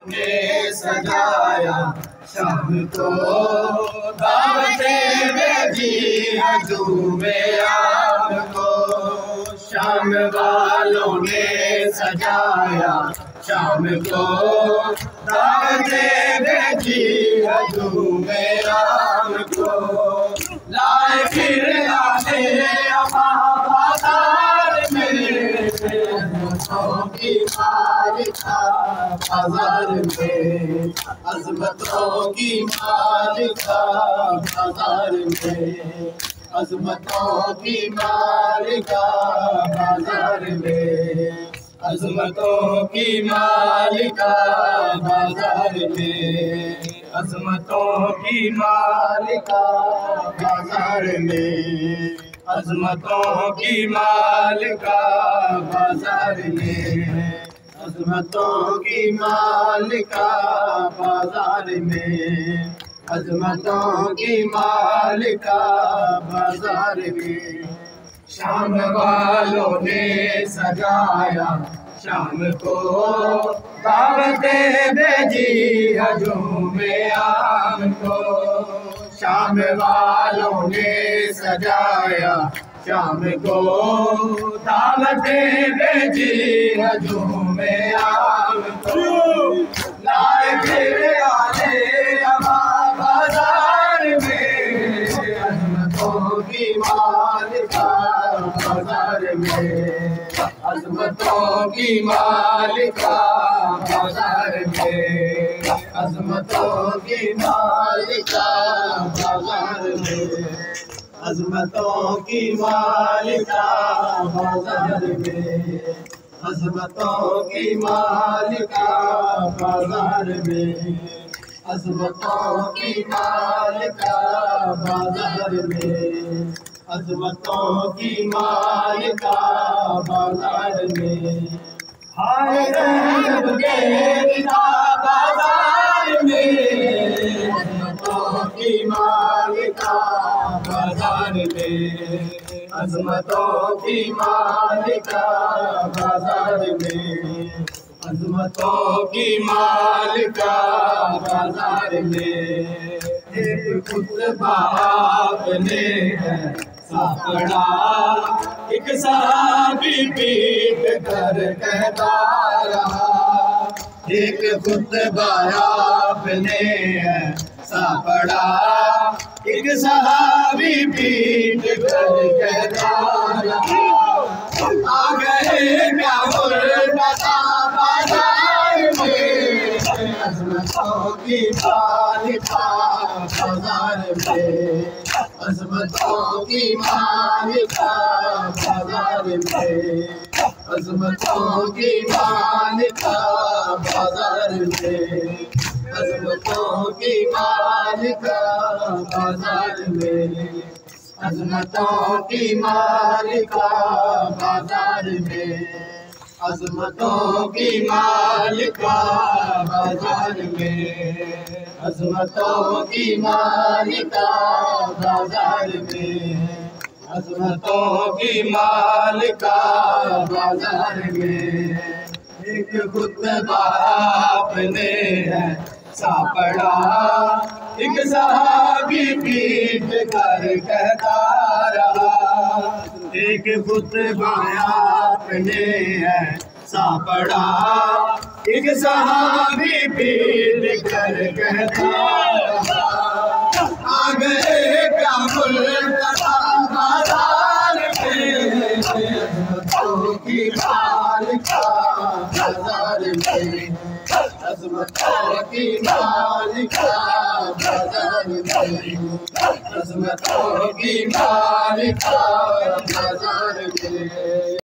نے سجایا شام کو دعوتیں بھیجی ہجوم عام کو، شام والوں نے سجایا شام کو دعوتیں بھیجی ہجوم عام کو، لائے پھر آنے بازار میں عظمتوں کی مالکہ بازار میں، عظمتوں کی مالکہ بازار میں، عظمتوں کی مالکہ بازار میں، عظمتوں کی مالکہ بازار میں، عظمتوں کی مالکہ بازار میں، عظمتوں کی مالکہ بازار میں، عظمتوں کی مالکہ بازار میں، عظمتوں کی مالکہ بازار میں، شام والوں نے سجایا شام کو دعوتیں بھیجی ہجوم عام کو، شام والوں نے سجایا شام کو دعوتیں بھیجی ہجوم عام کو، لائے پھر آنے بازار میں عظمتوں کی مالکہ بازار میں، عظمتوں کی مالکہ بازار میں، عظمتوں کی مالکہ بازار میں، عظمتوں کی مالکہ بازار میں، عظمتوں کی مالکہ بازار میں، عظمتوں کی مالکہ بازار میں، عظمتوں کی مالکہ بازار میں، ہائے رحم کے بنا بازار میں، عظمتوں کی مالکہ بازار میں، عظمتوں کی مالکہ بازار میں، عظمتوں کی مالکہ بازار میں، ایک خطبہ آپ نے ایسا پڑھا، ایک صحابی پیٹ کر کہتا رہا، ایک خطبہ آپ نے ایسا پڑھا، ایک صحابی پیٹ کر کہتا رہا، آ گئے کیا مرتضیٰ بازار میں، عظمتوں کی مالکہ بازار میں، عظمتوں کی مالکہ بازار میں، عظمتوں کی مالکہ بازار میں، عظمتوں کی مالکہ بازار میں، عظمتوں کی مالکہ بازار میں، عظمتوں کی مالکہ بازار میں، عظمتوں کی مالکہ بازار میں، عظمتوں کی مالکہ بازار میں، ایک خطبہ آپ نے ایسا پڑھا، ایک صحابی پیٹ کر کہتا رہا، ایک خطبہ آپ نے ایسا پڑھا، ایک صحابی پیٹ کر کہتا رہا، آ گئے کیا مرتضیٰ بازار میں، عظمتوں کی مالکہ بازار میں، عظمتوں کی مالکہ بازار میں، عظمتوں کی مالکہ بازار میں۔